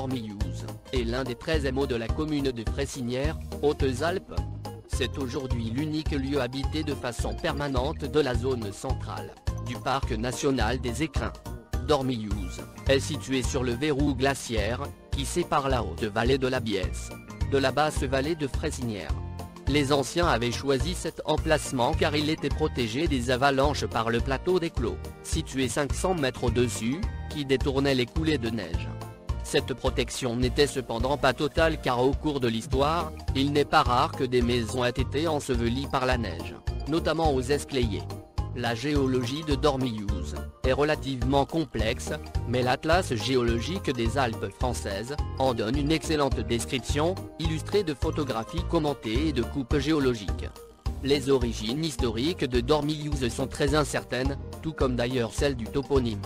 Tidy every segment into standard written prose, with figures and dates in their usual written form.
Dormillouz est l'un des 13 hameaux de la commune de Fresinière, Hautes-Alpes. C'est aujourd'hui l'unique lieu habité de façon permanente de la zone centrale du parc national des Écrins. Dormillouz est situé sur le verrou glaciaire, qui sépare la haute vallée de la Biesse de la basse vallée de Fresinière. Les anciens avaient choisi cet emplacement car il était protégé des avalanches par le plateau des Clos, situé 500 mètres au-dessus, qui détournait les coulées de neige. Cette protection n'était cependant pas totale car au cours de l'histoire, il n'est pas rare que des maisons aient été ensevelies par la neige, notamment aux Esclayers. La géologie de Dormillouz est relativement complexe, mais l'Atlas géologique des Alpes françaises en donne une excellente description, illustrée de photographies commentées et de coupes géologiques. Les origines historiques de Dormillouz sont très incertaines, tout comme d'ailleurs celles du toponyme.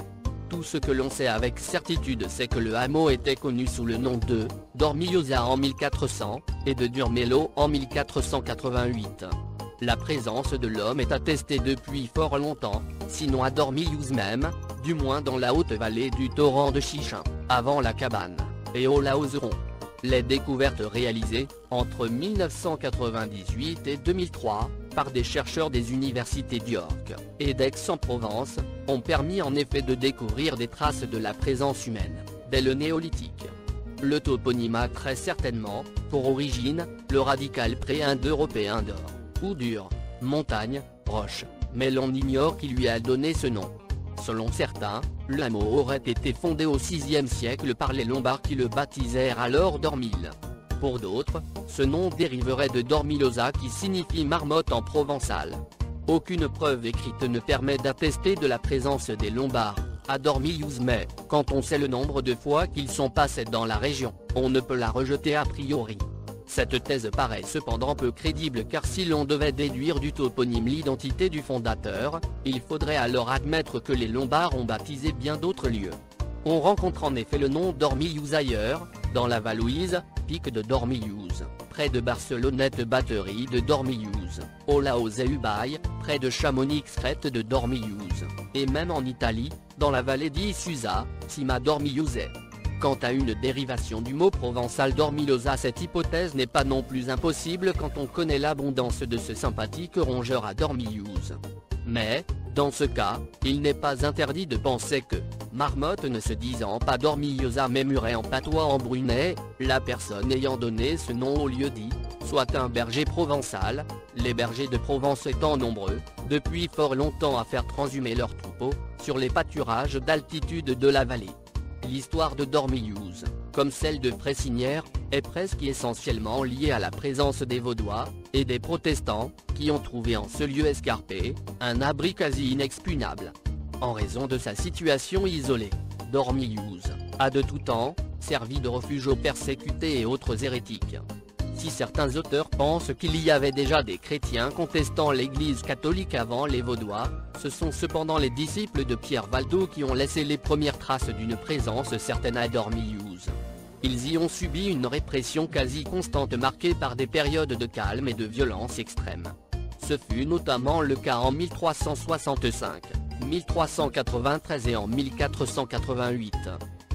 Tout ce que l'on sait avec certitude c'est que le hameau était connu sous le nom de Dormilloza en 1400, et de Durmélo en 1488. La présence de l'homme est attestée depuis fort longtemps, sinon à Dormillouz même, du moins dans la haute vallée du torrent de Chichin, avant la cabane, et au Laozeron. Les découvertes réalisées, entre 1998 et 2003, par des chercheurs des universités d'York et d'Aix-en-Provence, ont permis en effet de découvrir des traces de la présence humaine, dès le néolithique. Le toponyme a très certainement, pour origine, le radical pré-indo-européen d'or, ou dur, montagne, roche, mais l'on ignore qui lui a donné ce nom. Selon certains, le hameau aurait été fondé au VIe siècle par les Lombards qui le baptisèrent alors Dormil. Pour d'autres, ce nom dériverait de Dormilloza qui signifie marmotte en provençal. Aucune preuve écrite ne permet d'attester de la présence des Lombards à Dormillouz, mais, quand on sait le nombre de fois qu'ils sont passés dans la région, on ne peut la rejeter a priori. Cette thèse paraît cependant peu crédible car si l'on devait déduire du toponyme l'identité du fondateur, il faudrait alors admettre que les Lombards ont baptisé bien d'autres lieux. On rencontre en effet le nom Dormillouz ailleurs, dans la Valouise, pic de Dormillouz, près de Barcelonnette batterie de Dormillouz, au Laos et Ubaye, près de Chamonix crête de Dormillouz, et même en Italie, dans la vallée d'Isusa, Cima Dormillouzet. Quant à une dérivation du mot provençal Dormilloza, cette hypothèse n'est pas non plus impossible quand on connaît l'abondance de ce sympathique rongeur à Dormillouz. Mais, dans ce cas, il n'est pas interdit de penser que, marmotte ne se disant pas Dormilloza mais muret en patois en brunais, la personne ayant donné ce nom au lieu-dit, soit un berger provençal, les bergers de Provence étant nombreux, depuis fort longtemps à faire transhumer leurs troupeaux, sur les pâturages d'altitude de la vallée. L'histoire de Dormillouz, comme celle de Fresinière, est presque essentiellement liée à la présence des Vaudois et des protestants, qui ont trouvé en ce lieu escarpé, un abri quasi inexpugnable. En raison de sa situation isolée, Dormillouz a de tout temps servi de refuge aux persécutés et autres hérétiques. Si certains auteurs pensent qu'il y avait déjà des chrétiens contestant l'Église catholique avant les Vaudois, ce sont cependant les disciples de Pierre Valdo qui ont laissé les premières traces d'une présence certaine à Dormillouz. Ils y ont subi une répression quasi constante marquée par des périodes de calme et de violence extrême. Ce fut notamment le cas en 1365, 1393 et en 1488.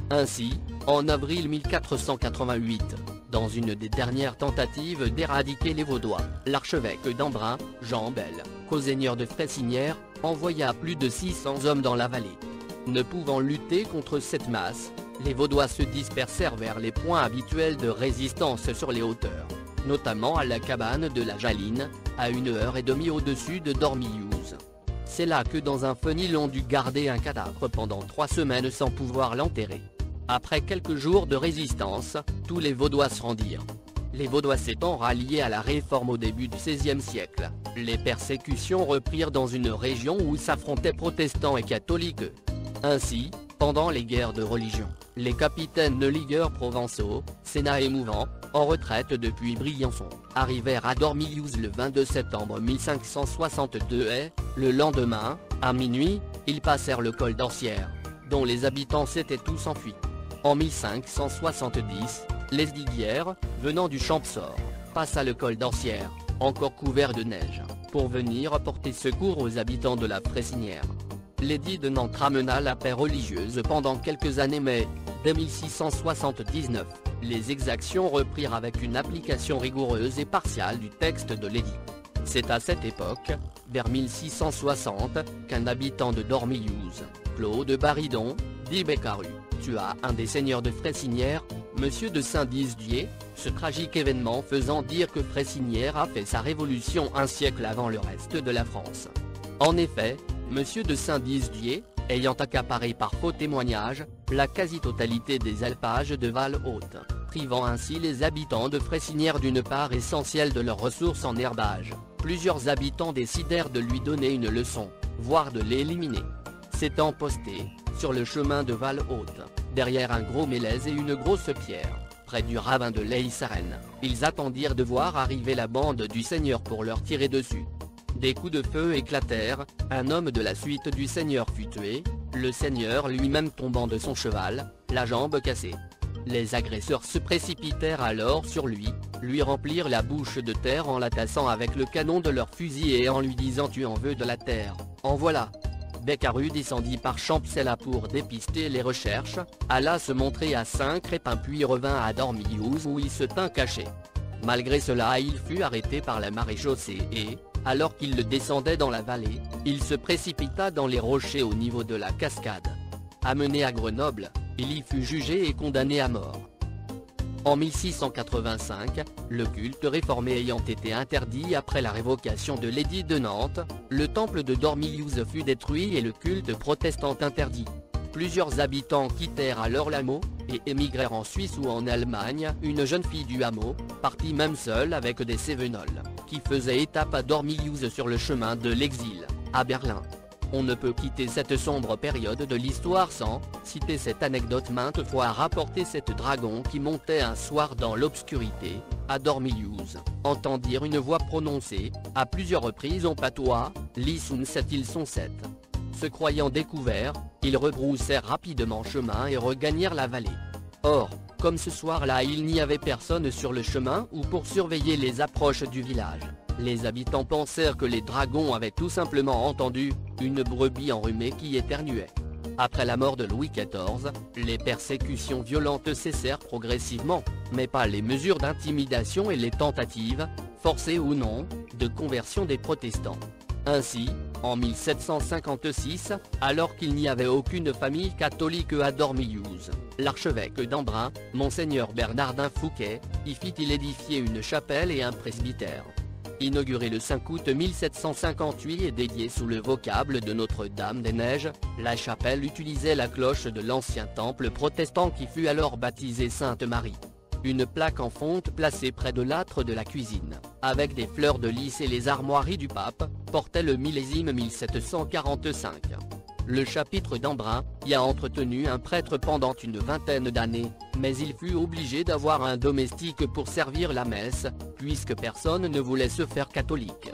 Ainsi, en avril 1488, dans une des dernières tentatives d'éradiquer les Vaudois, l'archevêque d'Embrun, Jean Bel, co-seigneur de Fresinière, envoya plus de 600 hommes dans la vallée. Ne pouvant lutter contre cette masse, les Vaudois se dispersèrent vers les points habituels de résistance sur les hauteurs, notamment à la cabane de la Jaline, à 1h30 au-dessus de Dormillouz. C'est là que dans un fenil on dut garder un cadavre pendant 3 semaines sans pouvoir l'enterrer. Après quelques jours de résistance, tous les Vaudois se rendirent. Les Vaudois s'étant ralliés à la Réforme au début du XVIe siècle, les persécutions reprirent dans une région où s'affrontaient protestants et catholiques. Ainsi, pendant les guerres de religion, les capitaines de ligueurs provençaux, Sénat et Mouvant, en retraite depuis Briançon, arrivèrent à Dormillouz le 22 septembre 1562 et, le lendemain, à minuit, ils passèrent le col d'Ancière, dont les habitants s'étaient tous enfuis. En 1570, Lesdiguières, venant du Champsaur, passa le col d'Ancière, encore couvert de neige, pour venir porter secours aux habitants de la Fresinière. L'édit de Nantes ramena la paix religieuse pendant quelques années mais, Dès 1679, les exactions reprirent avec une application rigoureuse et partiale du texte de l'édit. C'est à cette époque, vers 1660, qu'un habitant de Dormillouse, Claude Baridon, dit Beccaru, tua un des seigneurs de Fressinière, Monsieur de Saint-Dizier, ce tragique événement faisant dire que Fressinière a fait sa révolution un siècle avant le reste de la France. En effet, Monsieur de Saint-Dizier, ayant accaparé par faux témoignage, la quasi-totalité des alpages de Val-Haute, privant ainsi les habitants de Fressinière d'une part essentielle de leurs ressources en herbage, plusieurs habitants décidèrent de lui donner une leçon, voire de l'éliminer. S'étant postés, sur le chemin de Val-Haute, derrière un gros mélèze et une grosse pierre, près du ravin de l'Eissarène, ils attendirent de voir arriver la bande du seigneur pour leur tirer dessus. Des coups de feu éclatèrent, un homme de la suite du seigneur fut tué, le seigneur lui-même tombant de son cheval, la jambe cassée. Les agresseurs se précipitèrent alors sur lui remplirent la bouche de terre en la tassant avec le canon de leur fusil et en lui disant « Tu en veux de la terre, en voilà ». Beccaru descendit par Champcella pour dépister les recherches, alla se montrer à Saint-Crépin puis revint à Dormillouse où il se tint caché. Malgré cela il fut arrêté par la maréchaussée et, alors qu'il le descendait dans la vallée, il se précipita dans les rochers au niveau de la cascade. Amené à Grenoble, il y fut jugé et condamné à mort. En 1685, le culte réformé ayant été interdit après la révocation de l'édit de Nantes, le temple de Dormillouse fut détruit et le culte protestant interdit. Plusieurs habitants quittèrent alors l'hameau, et émigrèrent en Suisse ou en Allemagne. Une jeune fille du hameau, partie même seule avec des cévenols, qui faisait étape à Dormillouse sur le chemin de l'exil, à Berlin. On ne peut quitter cette sombre période de l'histoire sans citer cette anecdote maintes fois rapportée. Cette dragon qui montait un soir dans l'obscurité, à Dormillouse, entendirent une voix prononcée, à plusieurs reprises en patois, « Lis sont sept, ils sont sept ». Se croyant découverts, ils rebroussèrent rapidement chemin et regagnèrent la vallée. Or, comme ce soir-là il n'y avait personne sur le chemin ou pour surveiller les approches du village, les habitants pensèrent que les dragons avaient tout simplement entendu une brebis enrhumée qui éternuait. Après la mort de Louis XIV, les persécutions violentes cessèrent progressivement, mais pas les mesures d'intimidation et les tentatives, forcées ou non, de conversion des protestants. Ainsi, en 1756, alors qu'il n'y avait aucune famille catholique à Dormillouse, l'archevêque d'Embrun, Monseigneur Bernardin Fouquet, y fit-il édifier une chapelle et un presbytère. Inauguré le 5 août 1758 et dédié sous le vocable de Notre-Dame des Neiges, la chapelle utilisait la cloche de l'ancien temple protestant qui fut alors baptisé Sainte-Marie. Une plaque en fonte placée près de l'âtre de la cuisine, avec des fleurs de lys et les armoiries du pape, portait le millésime 1745. Le chapitre d'Embrun y a entretenu un prêtre pendant une vingtaine d'années, mais il fut obligé d'avoir un domestique pour servir la messe, puisque personne ne voulait se faire catholique.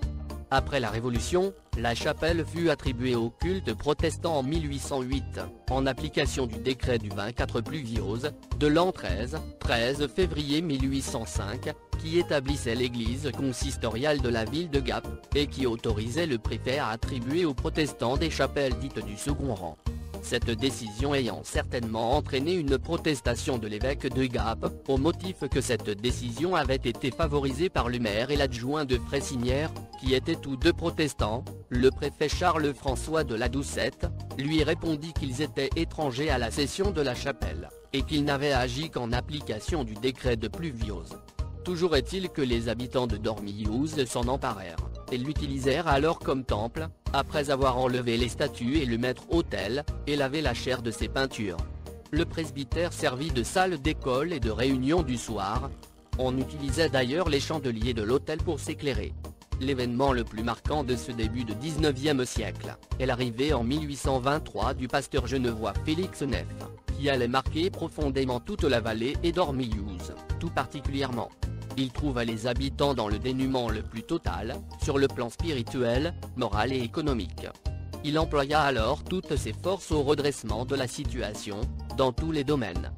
Après la Révolution, la chapelle fut attribuée au culte protestant en 1808, en application du décret du 24 Pluviose, de l'an 13 février 1805, qui établissait l'église consistoriale de la ville de Gap, et qui autorisait le préfet à attribuer aux protestants des chapelles dites du second rang. Cette décision ayant certainement entraîné une protestation de l'évêque de Gap, au motif que cette décision avait été favorisée par le maire et l'adjoint de Fressinière, qui étaient tous deux protestants, le préfet Charles-François de la Doucette lui répondit qu'ils étaient étrangers à la cession de la chapelle, et qu'ils n'avaient agi qu'en application du décret de Pluviose. Toujours est-il que les habitants de Dormillouse s'en emparèrent, et l'utilisèrent alors comme temple, après avoir enlevé les statues et le maître-autel, et lavé la chair de ses peintures. Le presbytère servit de salle d'école et de réunion du soir. On utilisait d'ailleurs les chandeliers de l'autel pour s'éclairer. L'événement le plus marquant de ce début de 19e siècle est l'arrivée en 1823 du pasteur genevois Félix Neff, qui allait marquer profondément toute la vallée et Dormillouse, tout particulièrement. Il trouva les habitants dans le dénuement le plus total, sur le plan spirituel, moral et économique. Il employa alors toutes ses forces au redressement de la situation, dans tous les domaines.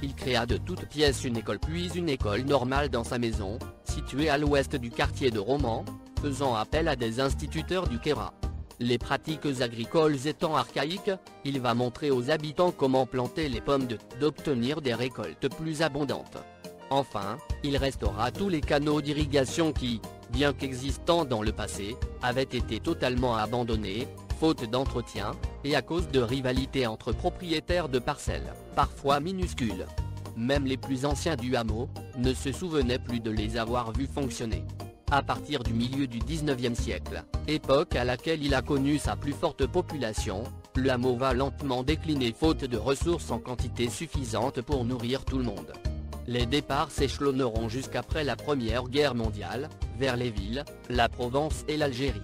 Il créa de toutes pièces une école puis une école normale dans sa maison, située à l'ouest du quartier de Romans, faisant appel à des instituteurs du Queyras. Les pratiques agricoles étant archaïques, il va montrer aux habitants comment planter les pommes d'obtenir des récoltes plus abondantes. Enfin, il restaura tous les canaux d'irrigation qui, bien qu'existant dans le passé, avaient été totalement abandonnés, faute d'entretien, et à cause de rivalités entre propriétaires de parcelles, parfois minuscules. Même les plus anciens du hameau ne se souvenaient plus de les avoir vus fonctionner. À partir du milieu du 19e siècle, époque à laquelle il a connu sa plus forte population, le hameau va lentement décliner faute de ressources en quantité suffisante pour nourrir tout le monde. Les départs s'échelonneront jusqu'après la Première Guerre mondiale, vers les villes, la Provence et l'Algérie.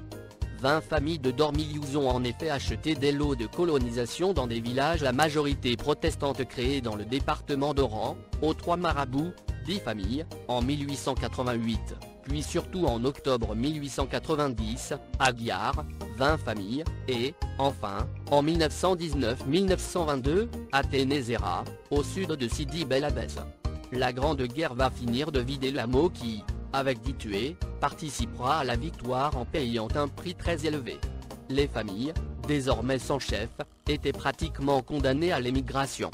20 familles de Dormillouz ont en effet acheté des lots de colonisation dans des villages à majorité protestante créés dans le département d'Oran, aux Trois Marabouts, 10 familles, en 1888, puis surtout en octobre 1890, à Gyar, 20 familles, et, enfin, en 1919-1922, à Ténézéra, au sud de Sidi Bel Abbès. La Grande Guerre va finir de vider l'hameau qui, avec 10 tués, participera à la victoire en payant un prix très élevé. Les familles, désormais sans chef, étaient pratiquement condamnées à l'émigration.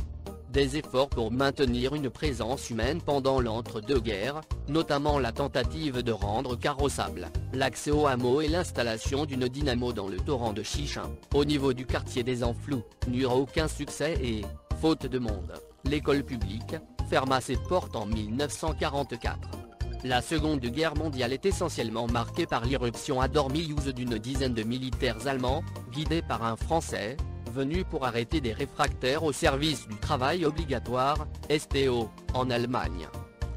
Des efforts pour maintenir une présence humaine pendant l'entre-deux-guerres, notamment la tentative de rendre carrossable l'accès au hameau et l'installation d'une dynamo dans le torrent de Chichin, au niveau du quartier des Enflous, n'eurent aucun succès et, faute de monde, l'école publique ferma ses portes en 1944. La Seconde Guerre mondiale est essentiellement marquée par l'irruption à Dormillouz d'une dizaine de militaires allemands, guidés par un Français, venus pour arrêter des réfractaires au service du travail obligatoire, STO, en Allemagne.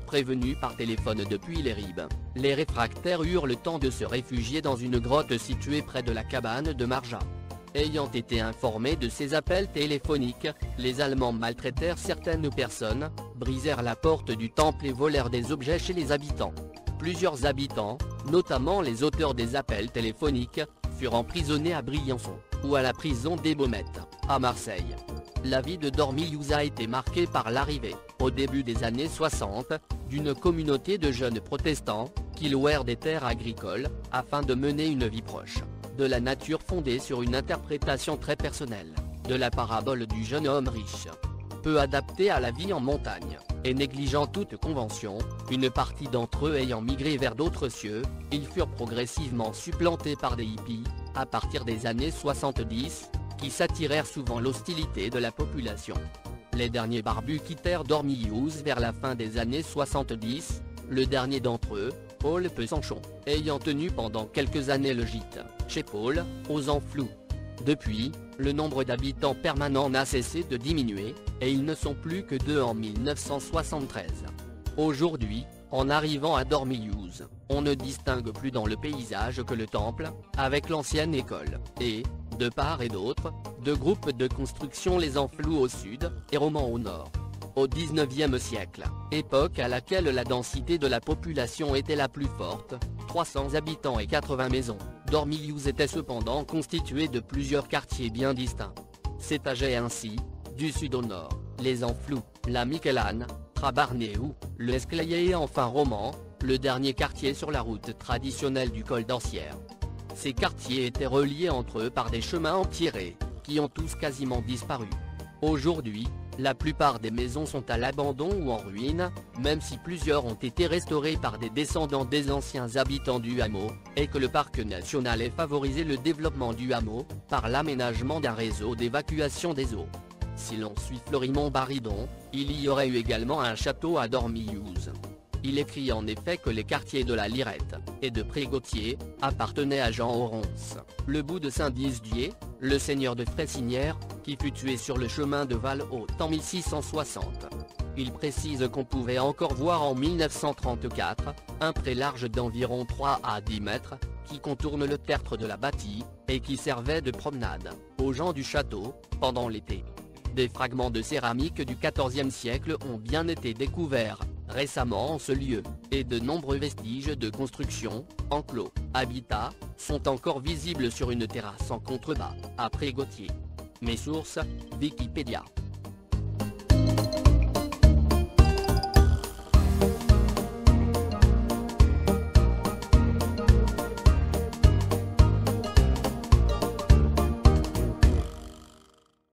Prévenus par téléphone depuis les Ribes, les réfractaires eurent le temps de se réfugier dans une grotte située près de la cabane de Marja. Ayant été informés de ces appels téléphoniques, les Allemands maltraitèrent certaines personnes, brisèrent la porte du temple et volèrent des objets chez les habitants. Plusieurs habitants, notamment les auteurs des appels téléphoniques, furent emprisonnés à Briançon, ou à la prison des Baumettes, à Marseille. La vie de Dormillouz a été marquée par l'arrivée, au début des années 60, d'une communauté de jeunes protestants, qui louèrent des terres agricoles, afin de mener une vie proche de la nature fondée sur une interprétation très personnelle, de la parabole du jeune homme riche. Peu adapté à la vie en montagne, et négligeant toute convention, une partie d'entre eux ayant migré vers d'autres cieux, ils furent progressivement supplantés par des hippies, à partir des années 70, qui s'attirèrent souvent l'hostilité de la population. Les derniers barbus quittèrent Dormillouz vers la fin des années 70, le dernier d'entre eux, Paul Pesanchon, ayant tenu pendant quelques années le gîte, chez Paul, aux Enflous. Depuis, le nombre d'habitants permanents n'a cessé de diminuer, et ils ne sont plus que 2 en 1973. Aujourd'hui, en arrivant à Dormillouz, on ne distingue plus dans le paysage que le temple, avec l'ancienne école, et, de part et d'autre, deux groupes de construction les Enflous au sud, et Romans au nord. Au XIXe siècle, époque à laquelle la densité de la population était la plus forte, 300 habitants et 80 maisons, Dormillouz était cependant constitué de plusieurs quartiers bien distincts. S'étageaient ainsi, du sud au nord, les Enflous, la Miquelane, Trabarnéou, le Esclayé et enfin Romans, le dernier quartier sur la route traditionnelle du col d'Ancière. Ces quartiers étaient reliés entre eux par des chemins empierrés, qui ont tous quasiment disparu. Aujourd'hui, la plupart des maisons sont à l'abandon ou en ruine, même si plusieurs ont été restaurées par des descendants des anciens habitants du hameau, et que le parc national ait favorisé le développement du hameau, par l'aménagement d'un réseau d'évacuation des eaux. Si l'on suit Florimond Baridon, il y aurait eu également un château à Dormillouz. Il écrit en effet que les quartiers de la Lirette, et de Prégautier, appartenaient à Jean Oronce, le bout de Saint-Disdier, le seigneur de Fressinière, qui fut tué sur le chemin de Val-Haut en 1660. Il précise qu'on pouvait encore voir en 1934, un pré large d'environ 3 à 10 mètres, qui contourne le tertre de la bâtie, et qui servait de promenade, aux gens du château, pendant l'été. Des fragments de céramique du XIVe siècle ont bien été découverts récemment en ce lieu, et de nombreux vestiges de construction, enclos, habitats, sont encore visibles sur une terrasse en contrebas, à Prégautier. Mes sources, Wikipédia.